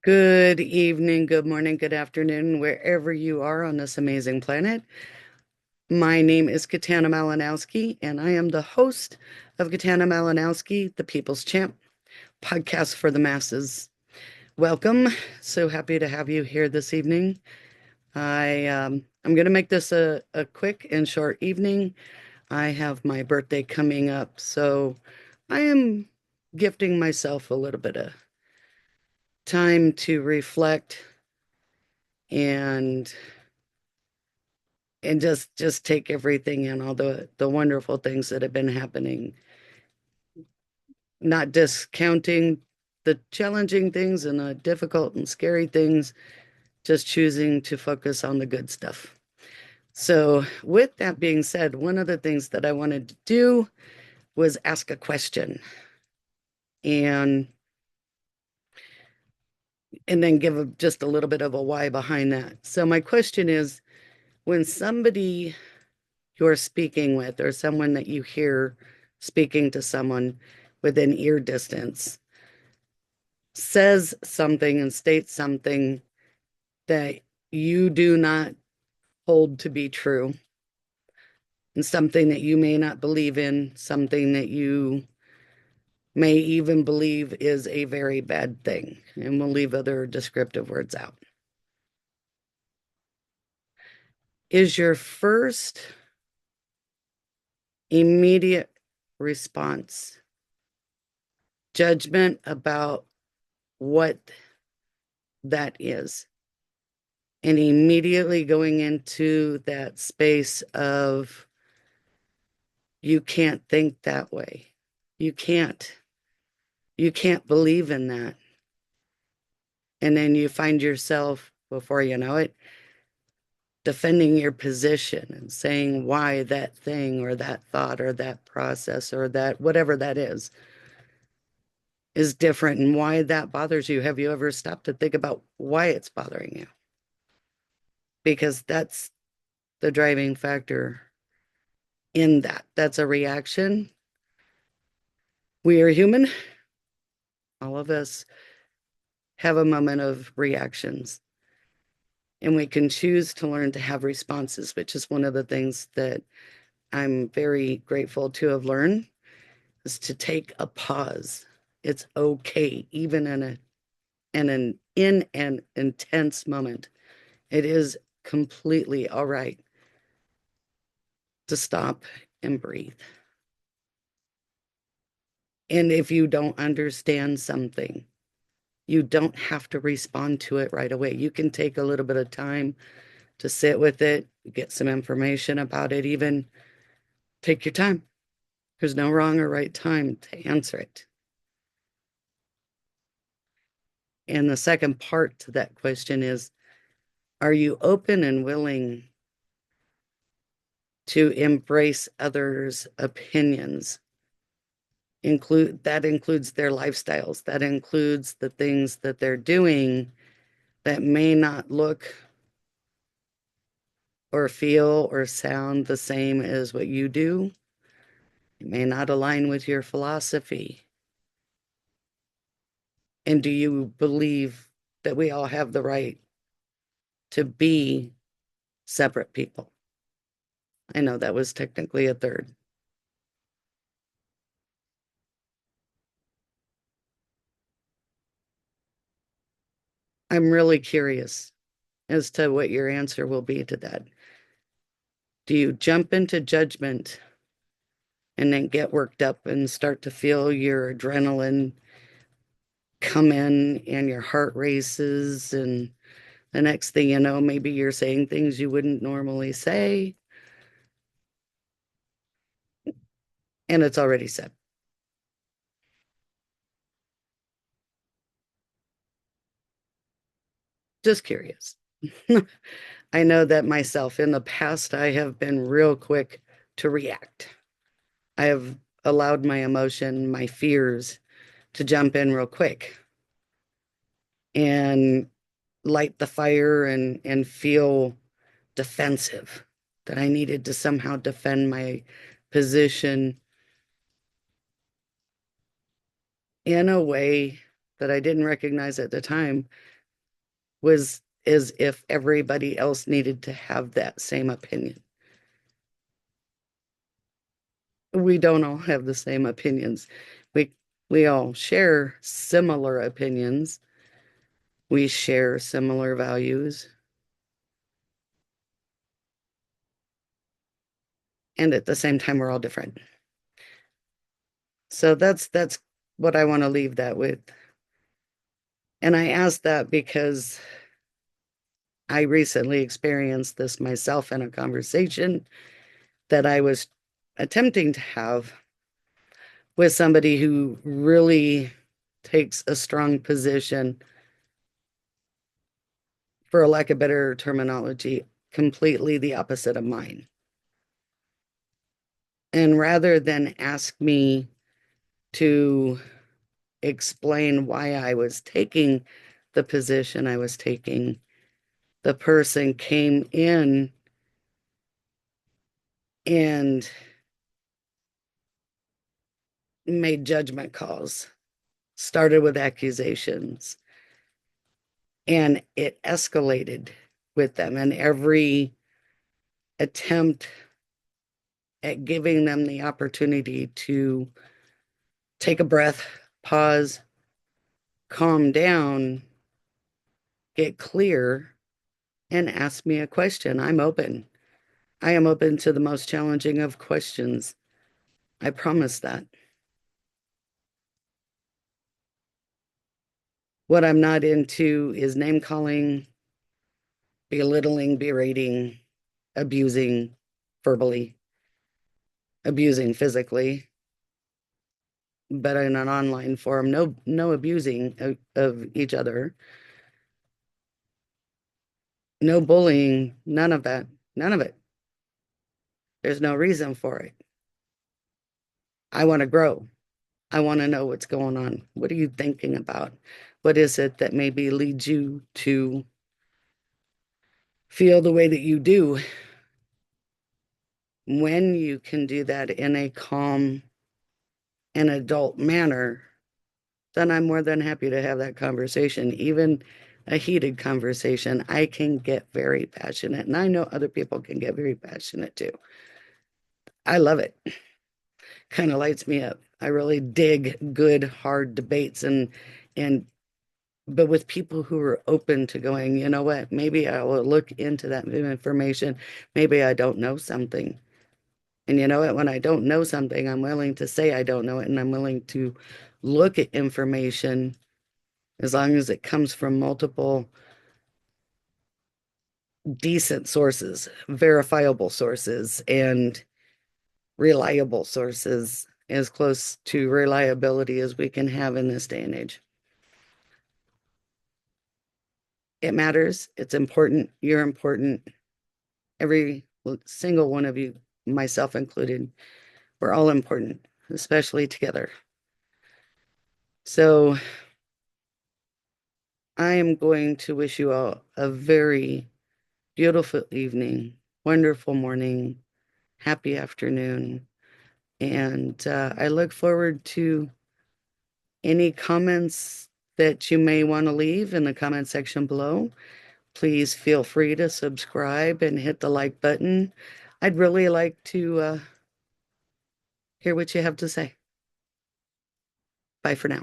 Good evening, good morning, good afternoon, wherever you are on this amazing planet. My name is Katana Malinowski, and I am the host of Katana Malinowski, the People's Champ podcast for the masses. Welcome. So happy to have you here this evening. I'm going to make this a quick and short evening. I have my birthday coming up, so I am gifting myself a little bit of time to reflect and just take everything in, all the wonderful things that have been happening, not discounting the challenging things and the difficult and scary things, just choosing to focus on the good stuff. So with that being said, one of the things that I wanted to do was ask a question and then give just a little bit of a why behind that. So my question is, when somebody you're speaking with or someone that you hear speaking to someone within ear distance says something and states something that you do not hold to be true, and something that you may not believe in, something that you may even believe is a very bad thing, and we'll leave other descriptive words out. Is your first immediate response judgment about what that is, and immediately going into that space of you can't think that way. You can't. You can't believe in that. And then you find yourself, before you know it, defending your position and saying why that thing or that thought or that process or that whatever that is different and why that bothers you. Have you ever stopped to think about why it's bothering you? Because that's the driving factor in that. That's a reaction. We are human. All of us have a moment of reactions, and we can choose to learn to have responses, which is one of the things that I'm very grateful to have learned, is to take a pause. It's okay, even in an intense moment. It is completely all right to stop and breathe. And if you don't understand something, you don't have to respond to it right away. You can take a little bit of time to sit with it, get some information about it, even take your time. There's no wrong or right time to answer it. And the second part to that question is, are you open and willing to embrace others' opinions? That includes their lifestyles, that includes the things that they're doing that may not look or feel or sound the same as what you do. It may not align with your philosophy. And do you believe that we all have the right to be separate people? I know that was technically a third. I'm really curious as to what your answer will be to that. Do you jump into judgment and then get worked up and start to feel your adrenaline come in and your heart races, and the next thing you know, maybe you're saying things you wouldn't normally say, and it's already said? Just curious. I know that myself in the past, I have been real quick to react. I have allowed my emotion, my fears to jump in real quick and light the fire and feel defensive, that I needed to somehow defend my position in a way that I didn't recognize at the time was as if everybody else needed to have that same opinion. We don't all have the same opinions. We we all share similar opinions. We share similar values. And at the same time, we're all different. So that's what I want to leave that with. And I asked that because I recently experienced this myself in a conversation that I was attempting to have with somebody who really takes a strong position, for a lack of better terminology, completely the opposite of mine. And rather than ask me to explain why I was taking the position I was taking, the person came in and made judgment calls, started with accusations, and it escalated with them. And every attempt at giving them the opportunity to take a breath, pause, calm down, get clear, and ask me a question. I'm open. I am open to the most challenging of questions. I promise that. What I'm not into is name calling, belittling, berating, abusing verbally, abusing physically, but in an online forum, no abusing of each other, no bullying, none of that, none of it. There's no reason for it. I want to grow. I want to know what's going on. What are you thinking about? What is it that maybe leads you to feel the way that you do? When you can do that in a calm and adult manner, then I'm more than happy to have that conversation, even a heated conversation. I can get very passionate, and I know other people can get very passionate too. I love it. Kind of lights me up. I really dig good, hard debates and but with people who are open to going, you know what, maybe I will look into that information. Maybe I don't know something. And you know what, when I don't know something, I'm willing to say I don't know it, and I'm willing to look at information as long as it comes from multiple decent sources, verifiable sources, and reliable sources, as close to reliability as we can have in this day and age. It matters. It's important. You're important. Every single one of you, myself included, we're all important, especially together. So I am going to wish you all a very beautiful evening, wonderful morning, happy afternoon. And I look forward to any comments that you may want to leave in the comment section below. Please feel free to subscribe and hit the like button. I'd really like to hear what you have to say. Bye for now.